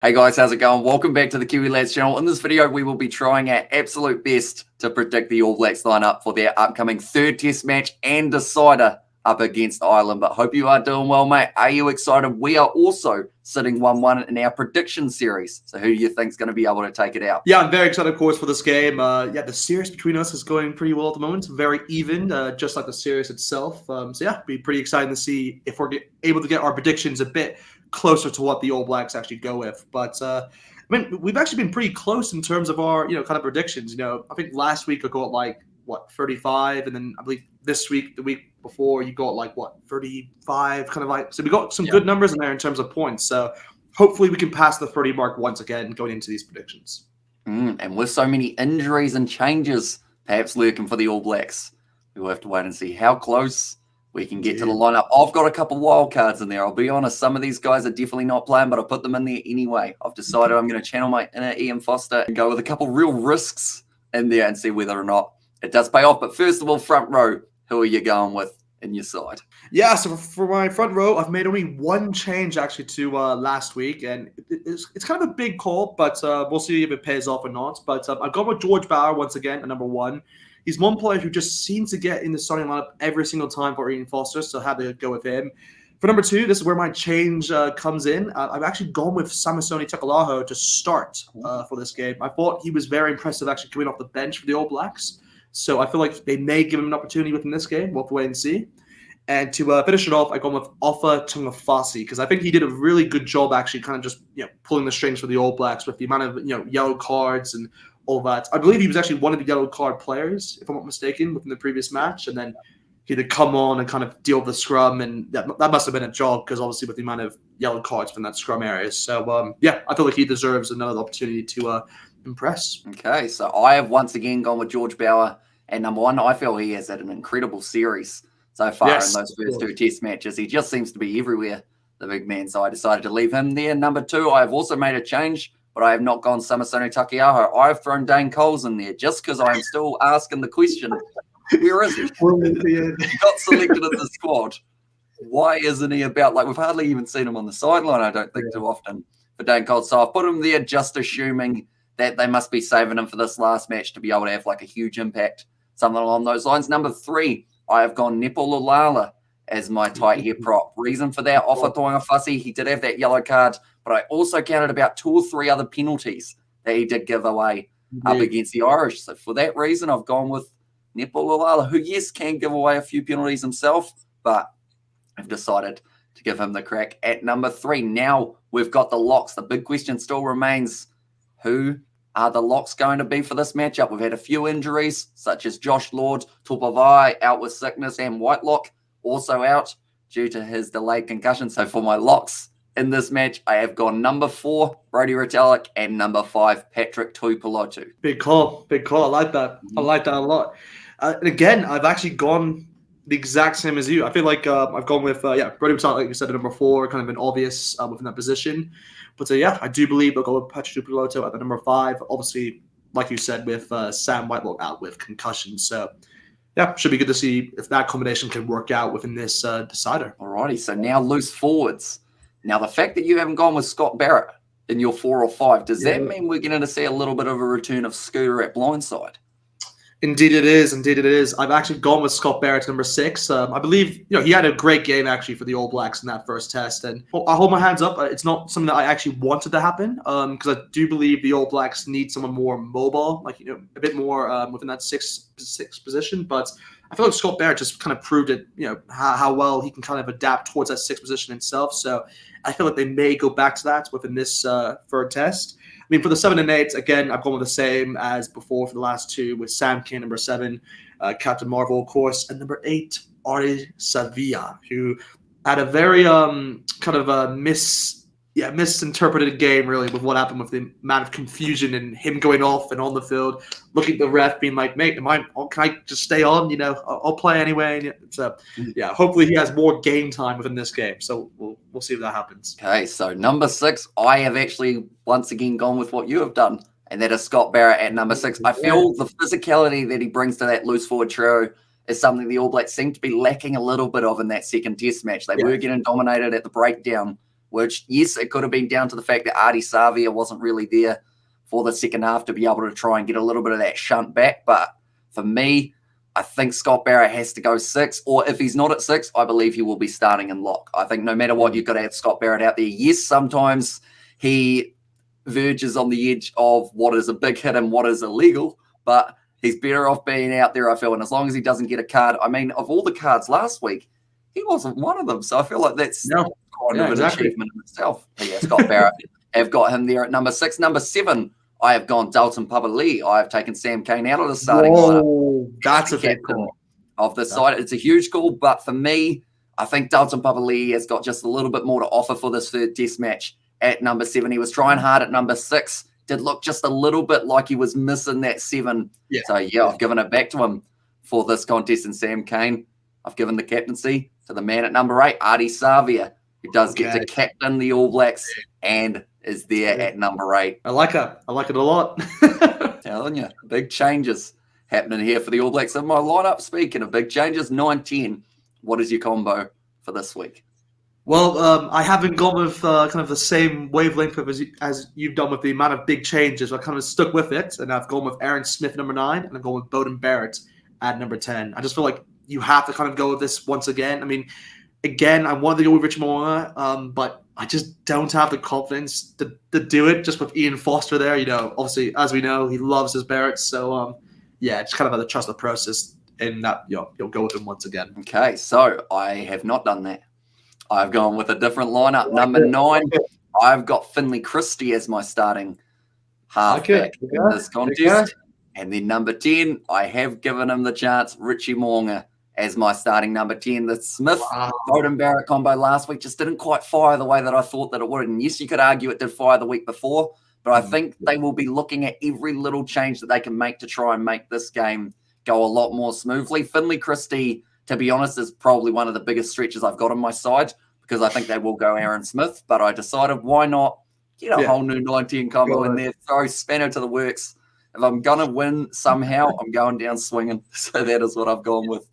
Hey guys, how's it going? Welcome back to the Kiwi Lads channel. In this video, we will be trying our absolute best to predict the All Blacks lineup for their upcoming third test match and decider up against Ireland. But hope you are doing well, mate. Are you excited? We are also sitting 1-1 in our prediction series. So who do you think is going to be able to take it out? Yeah, I'm very excited, of course, for this game. The series between us is going pretty well at the moment. Very even, just like the series itself. Be pretty exciting to see if we're able to get our predictions a bit closer to what the All Blacks actually go with. But we've actually been pretty close in terms of our, kind of predictions. I think last week I got 35, and then I believe this week, the week before, you got 35, kind of like. So we got some good numbers in there in terms of points. So hopefully we can pass the 30 mark once again going into these predictions. And with so many injuries and changes perhaps lurking for the All Blacks, we will have to wait and see how close we can get to the lineup. I've got a couple wild cards in there. I'll be honest, some of these guys are definitely not playing, but I put them in there anyway. I've decided I'm going to channel my inner Ian Foster and go with a couple real risks in there and see whether or not it does pay off. But first of all, front row, who are you going with in your side? Yeah, so for my front row, I've made only one change actually to last week, and it's kind of a big call, but we'll see if it pays off or not. But I've gone with George Bauer once again at number one. He's one player who just seems to get in the starting lineup every single time for Ian Foster, so I had to go with him. For number two, this is where my change comes in. I've actually gone with Samisoni Taukei'aho to start for this game. I thought he was very impressive actually coming off the bench for the All Blacks, so I feel like they may give him an opportunity within this game. We'll have to wait and see. And to finish it off, I've gone with Ofa Tungafasi because I think he did a really good job actually kind of just pulling the strings for the All Blacks with the amount of yellow cards and all that. I believe he was actually one of the yellow card players, if I'm not mistaken, within the previous match. And then he had to come on and kind of deal with the scrum. And that must have been a job because obviously with the amount of yellow cards from that scrum area. So, I feel like he deserves another opportunity to impress. Okay, so I have once again gone with George Bauer at number one. I feel he has had an incredible series so far in those first two test matches. He just seems to be everywhere, the big man. So I decided to leave him there. Number two, I have also made a change, but I have not gone Samisoni Taukei'aho. I have thrown Dane Coles in there just because I'm still asking the question, where is he? He got selected in the squad. Why isn't he about? We've hardly even seen him on the sideline, I don't think, too often for Dane Coles. So I've put him there just assuming that they must be saving him for this last match to be able to have a huge impact, something along those lines. Number three, I have gone Nepo Lulala as my tight head prop. Reason for that, Ofa Tungafasi, he did have that yellow card, but I also counted about 2 or 3 other penalties that he did give away up against the Irish. So for that reason, I've gone with Nepo Lulala, who, yes, can give away a few penalties himself, but I've decided to give him the crack at number 3. Now we've got the locks. The big question still remains, who are the locks going to be for this matchup? We've had a few injuries, such as Josh Lord, Tupavai out with sickness, and Whitelock also out due to his delayed concussion. So for my locks in this match, I have gone number 4, Brodie Retallick, and number 5, Patrick Tuipulotu. Big call. I like that. I like that a lot. And again, I've actually gone the exact same as you. I feel like I've gone with, Brodie Retallick, like you said, at number 4, kind of an obvious within that position. But I do believe I'll go with Patrick Tuipulotu at the number 5. Obviously, like you said, with Sam Whitelock out with concussion. So, should be good to see if that combination can work out within this decider. Alrighty, so now loose forwards. Now, the fact that you haven't gone with Scott Barrett in your 4 or 5, does that mean we're going to see a little bit of a return of Scooter at blindside? Indeed it is. I've actually gone with Scott Barrett number 6. I believe he had a great game actually for the All Blacks in that first test, and I hold my hands up. It's not something that I actually wanted to happen because I do believe the All Blacks need someone more mobile, a bit more within that six position. But I feel like Scott Barrett just kind of proved it, how well he can kind of adapt towards that 6th position itself. So I feel like they may go back to that within this third test. I mean, for the 7 and 8, again, I've gone with the same as before for the last 2 with Sam King, number 7, Captain Marvel, of course, and number 8, Ari Savia, who had a very kind of a misinterpreted game, really, with what happened with the amount of confusion and him going off and on the field, looking at the ref, being like, mate, can I just stay on? I'll play anyway. So, hopefully he has more game time within this game. So we'll see if that happens. Okay, so number 6, I have actually once again gone with what you have done, and that is Scott Barrett at number 6. I feel the physicality that he brings to that loose forward trio is something the All Blacks seem to be lacking a little bit of in that second test match. They were getting dominated at the breakdown which, yes, it could have been down to the fact that Artie Savia wasn't really there for the second half to be able to try and get a little bit of that shunt back. But for me, I think Scott Barrett has to go 6, or if he's not at 6, I believe he will be starting in lock. I think no matter what, you've got to have Scott Barrett out there. Yes, sometimes he verges on the edge of what is a big hit and what is illegal, but he's better off being out there, I feel. And as long as he doesn't get a card, I mean, of all the cards last week, he wasn't one of them. So I feel like that's kind of an achievement in itself. But yeah, Scott Barrett, I've got him there at number 6. Number 7, I have gone Dalton Papali'i. I have taken Sam Cane out of the starting lineup. That's a big call. Of the side. It's a huge call, but for me, I think Dalton Papali'i has got just a little bit more to offer for this third test match at number 7. He was trying hard at number 6. Did look just a little bit like he was missing that 7. Yeah. So, I've given it back to him for this contest. And Sam Cane, I've given the captaincy to the man at number 8, Artie Savia, who does get to captain the All Blacks and is there at number 8. I like it. I like it a lot. Telling you, big changes happening here for the All Blacks in my lineup. Speaking of big changes, 9-10. What is your combo for this week? Well, I haven't gone with kind of the same wavelength as you've done with the amount of big changes. I kind of stuck with it, and I've gone with Aaron Smith number 9, and I've gone with Beauden Barrett at number 10. I just feel like you have to kind of go with this once again. I mean, again, I wanted to go with Richie Mo'unga, but I just don't have the confidence to do it just with Ian Foster there. Obviously, as we know, he loves his Barrett. So, just kind of have to trust the process in that, you'll go with him once again. Okay, so I have not done that. I've gone with a different lineup. Number 9, I've got Finley Christie as my starting halfback in this contest. And then number 10, I have given him the chance, Richie Mo'unga as my starting number 10. The Smith-Beauden Barrett combo last week just didn't quite fire the way that I thought that it would. And yes, you could argue it did fire the week before, but I think they will be looking at every little change that they can make to try and make this game go a lot more smoothly. Finley Christie, to be honest, is probably one of the biggest stretches I've got on my side because I think they will go Aaron Smith, but I decided why not get a whole new 19 combo in there, throw spanner to the works. If I'm going to win somehow, I'm going down swinging. So that is what I've gone with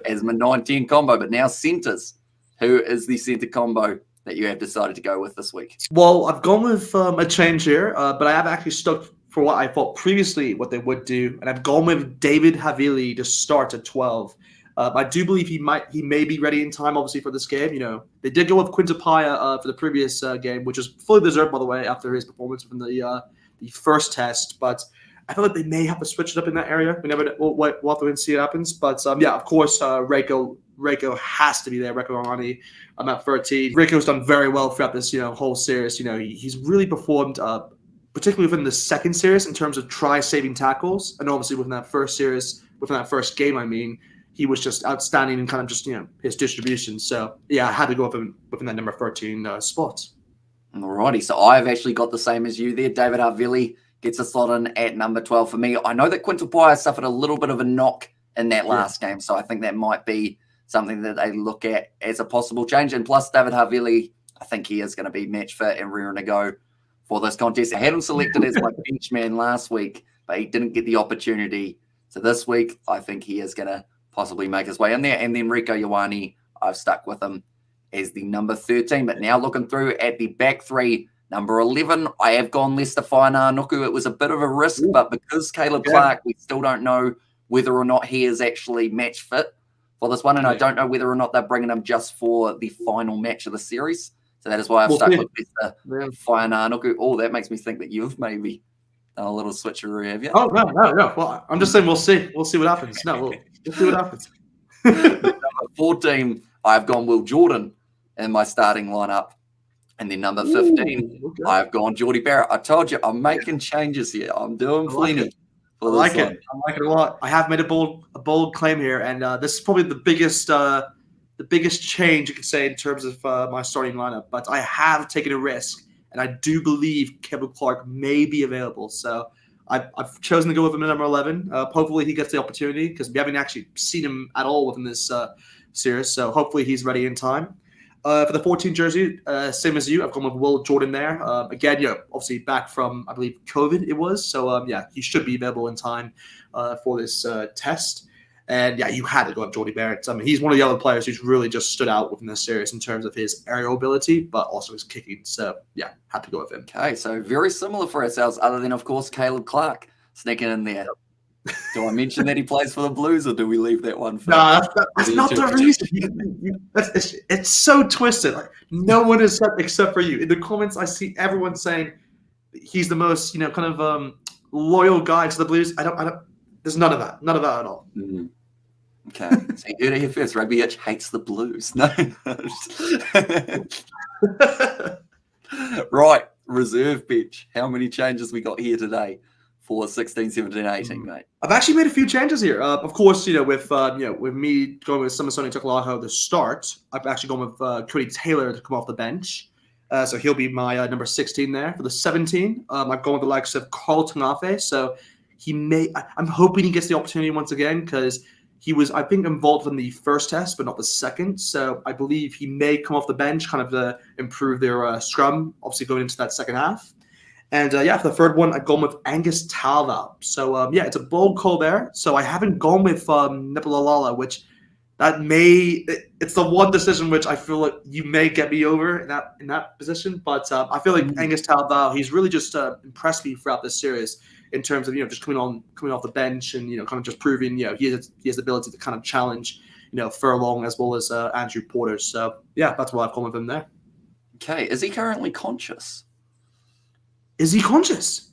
as my 19 combo. But now centers. Who is the center combo that you have decided to go with this week? Well, I've gone with a change here, but I have actually stuck for what I thought previously what they would do, and I've gone with David Havili to start at 12. I do believe he may be ready in time, obviously, for this game. They did go with Quintapaya for the previous game, which was fully deserved, by the way, after his performance from the first test. But I feel like they may have to switch it up in that area. We'll have to wait and see what happens. But of course, Reiko has to be there. Reiko Arani, I'm at 13. Reiko's done very well throughout this whole series. He's really performed, particularly within the second series in terms of try-saving tackles, and obviously within that first game. I mean, he was just outstanding in kind of just his distribution. So I had to go with him within that number 13 spot. Alrighty, so I've actually got the same as you there. David Havili gets a slot in at number 12 for me. I know that Quintapaya suffered a little bit of a knock in that last game, so I think that might be something that they look at as a possible change. And plus, David Havili, I think he is going to be match fit and rearing to go for this contest. I had him selected as my bench man last week, but he didn't get the opportunity. So this week, I think he is going to possibly make his way in there. And then Rieko Ioane, I've stuck with him as the number 13. But now looking through at the back three, number 11, I have gone Lester Fainanuku. It was a bit of a risk, but because Caleb Clark, we still don't know whether or not he is actually match fit for this one. And I don't know whether or not they're bringing him just for the final match of the series. So that is why I've stuck with Lester Fainanuku. Oh, that makes me think that you've maybe done a little switcheroo, have you? Oh, no. Well, I'm just saying we'll see. We'll see what happens. No, we'll see what happens. Number 14, I've gone Will Jordan in my starting lineup. And then number 15, I've gone Geordie Barrett. I told you, I'm making changes here. I'm doing plenty. I like it a lot. I have made a bold claim here, and this is probably the biggest change you could say in terms of my starting lineup. But I have taken a risk, and I do believe Kevin Clark may be available. So I've chosen to go with him at number 11. Hopefully he gets the opportunity because we haven't actually seen him at all within this series. So hopefully he's ready in time. For the 14 jersey, same as you, I've gone with Will Jordan there. Again, obviously back from, I believe, COVID it was. So, he should be available in time for this test. And yeah, you had to go up Jordie Barrett. I mean, he's one of the other players who's really just stood out within this series in terms of his aerial ability, but also his kicking. So yeah, had to go with him. Okay, so very similar for ourselves, other than, of course, Caleb Clark sneaking in there. Yep. Do I mention that he plays for the Blues, or do we leave that one for? No, that's not the reason. It's so twisted. Like, no one is set except for you. In the comments, I see everyone saying he's the most, kind of loyal guy to the Blues. I don't. There's none of that. None of that at all. Mm-hmm. Okay, so you heard it here first. Rugbyitch hates the Blues. No. Right, reserve bench. How many changes we got here today for 16, 17, 18, mate? I've actually made a few changes here. Of course, with me going with Samasoni Takalahau to start, I've actually gone with Cody Taylor to come off the bench. So he'll be my number 16 there. For the 17, I've gone with the likes of Carl Tangafe. So I'm hoping he gets the opportunity once again, because he was, I think, involved in the first test, but not the second. So I believe he may come off the bench, kind of to improve their scrum, obviously going into that second half. And for the third one, I've gone with Angus Talval. So it's a bold call there. So I haven't gone with Nipalalala, which it's the one decision which I feel like you may get me over in that position. But I feel like Angus Talval, he's really just impressed me throughout this series in terms of just coming off the bench and kind of just proving he has the ability to kind of challenge Furlong as well as Andrew Porter. So yeah, that's why I've gone with him there. Okay, is he currently conscious? Is he conscious?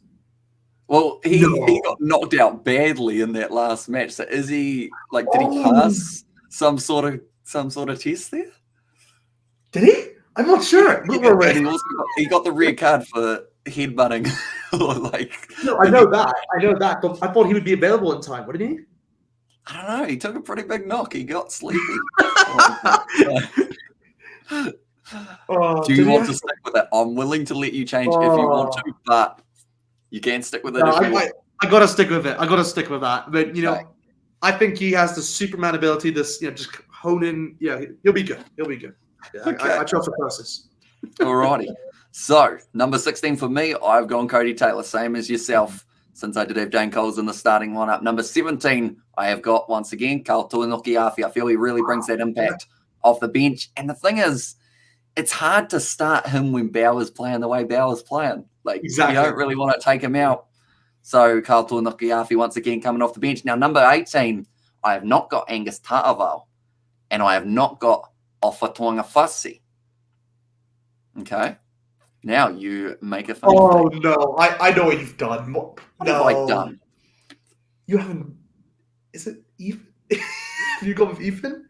Well, he got knocked out badly in that last match. So is he did he pass some sort of test there? Did he? I'm not sure. Yeah, he got the red card for headbutting. No, I know that. But I thought he would be available in time, wouldn't he? I don't know. He took a pretty big knock. He got sleepy. Do you want to stick with it? I'm willing to let you change if you want to, but you can't stick with it. I gotta stick with it. I gotta stick with that. But I think he has the Superman ability. This just hone in. Yeah, he'll be good. He'll be good. Yeah, okay. I trust the process. Alrighty. So number 16 for me, I've gone Cody Taylor, same as yourself, since I did have Dane Coles in the starting lineup. Number 17, I have got once again Carl Tuinukuafi. I feel he really brings that impact off the bench. And the thing is, it's hard to start him when Bauer's playing the way Bauer's playing. Exactly. You don't really want to take him out. So Carl Tuinukuafi once again coming off the bench. Now, number 18, I have not got Angus Ta'avao, and I have not got Ofa Tuangafasi. Okay. Now you make a funny thing. No, I know what you've done. What have I done? You haven't. Is it Ethan? You go with Ethan?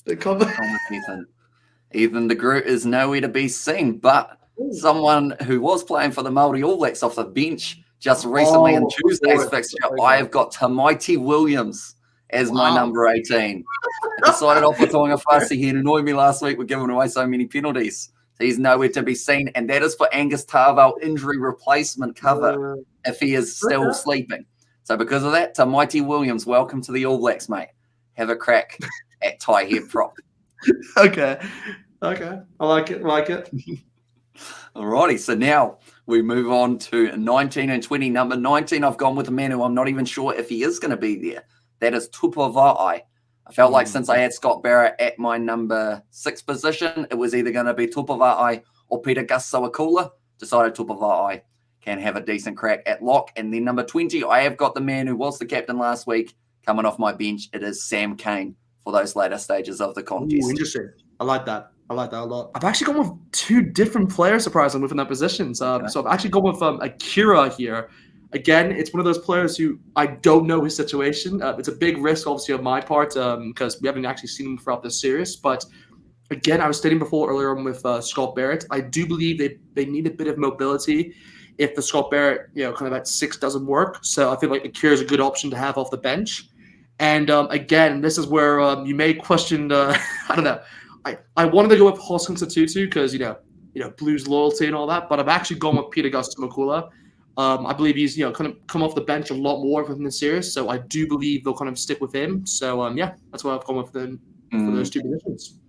Ethan de Groot is nowhere to be seen, but someone who was playing for the Māori All Blacks off the bench just recently in Tuesday's fixture, I have got Tamaiti Williams as my number 18. I decided off with Tuangafasi. He annoyed me last week with giving away so many penalties. He's nowhere to be seen, and that is for Angus Ta'avao injury replacement cover if he is still sleeping. So because of that, Tamaiti Williams, welcome to the All Blacks, mate. Have a crack at tie head prop. Okay. I like it. Alrighty, so now we move on to 19 and 20. Number 19, I've gone with a man who I'm not even sure if he is going to be there. That is Tupa Va'ai. I felt like since I had Scott Barrett at my number 6 position, it was either going to be Tupa Va'ai or Peter Gus Sawakula. Decided Tupa Va'ai can have a decent crack at lock. And then number 20, I have got the man who was the captain last week coming off my bench. It is Sam Cane for those later stages of the contest. Ooh, interesting. I like that a lot. I've actually gone with 2 different players, surprisingly, within that positions. So I've actually gone with Akira here. Again, it's one of those players who I don't know his situation. It's a big risk, obviously, on my part because we haven't actually seen him throughout this series. But again, I was stating before earlier on with Scott Barrett, I do believe they need a bit of mobility if the Scott Barrett, kind of at 6 doesn't work. So I feel like Akira is a good option to have off the bench. And again, this is where you may question, I don't know. I wanted to go with Hoskins Tutu because, Blues loyalty and all that. But I've actually gone with Peter Gus Makula. I believe he's, kind of come off the bench a lot more within the series. So I do believe they'll kind of stick with him. So, that's why I've gone with them for those 2 positions.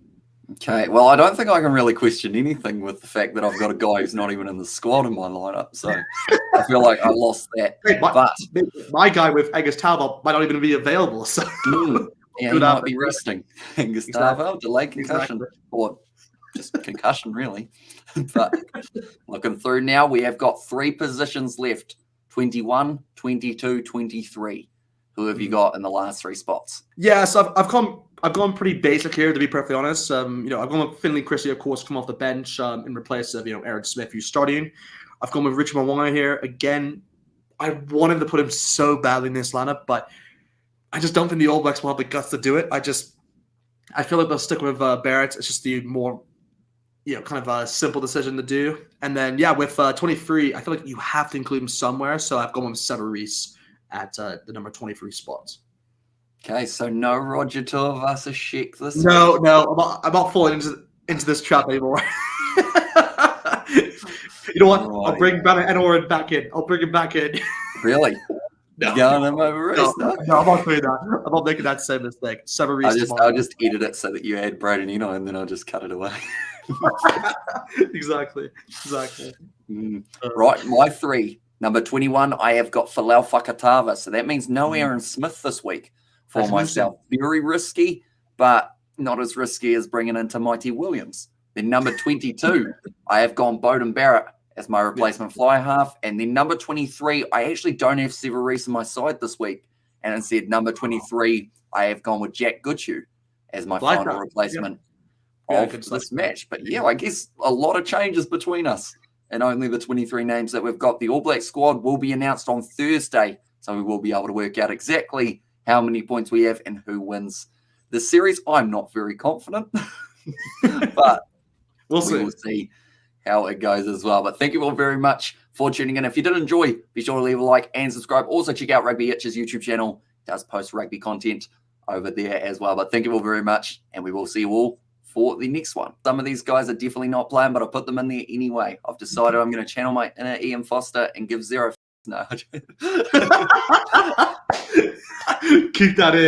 Okay, well, I don't think I can really question anything with the fact that I've got a guy who's not even in the squad in my lineup. So I feel like I lost that. My guy with Angus Talbot might not even be available. So Yeah, he might be resting. Gustavo, delayed concussion. Exactly. Or just concussion, really. But looking through now, we have got 3 positions left. 21, 22, 23. Who have you got in the last 3 spots? Yeah, so I've gone pretty basic here, to be perfectly honest. I've gone with Finley Christie, of course, come off the bench in replace of Aaron Smith, who's starting. I've gone with Richard Mawanga here again. I wanted to put him so badly in this lineup, but I just don't think the All Blacks will have the guts to do it. I feel like they'll stick with Barrett. It's just the more kind of a simple decision to do. And then with 23, I feel like you have to include him somewhere. So I've gone with Sever Reece at the number 23 spots. Okay, so no Roger Tuivasa-Sheck this week. No, I'm not falling into this trap anymore. You know what? Right. I'll bring Banner back in. I'll bring him back in. Really? No. Going him over Reece? No, I'm not doing that. I'm not making that same mistake. Sever Reece. I'll just edit it so that you add Braden Eno, and then I'll just cut it away. Exactly. Right, my 3. Number 21, I have got Folau Fakatava. So that means no Aaron Smith this week for myself. Very risky, but not as risky as bringing in Mighty Williams. Then number 22, I have gone Beauden Barrett as my replacement fly half. And then number 23, I actually don't have Sever Reece on my side this week. And instead, number 23, I have gone with Jack Goodhue as my final replacement of this match. But I guess a lot of changes between us and only the 23 names that we've got. The All Black squad will be announced on Thursday, so we will be able to work out exactly how many points we have and who wins the series. I'm not very confident, but we will see how it goes as well. But thank you all very much for tuning in. If you did enjoy, be sure to leave a like and subscribe. Also, check out Rugbyitch's YouTube channel. It does post rugby content over there as well. But thank you all very much, and we will see you all for the next one. Some of these guys are definitely not playing, but I put them in there anyway. I've decided I'm going to channel my inner Ian Foster and give 0. No. Keep that in.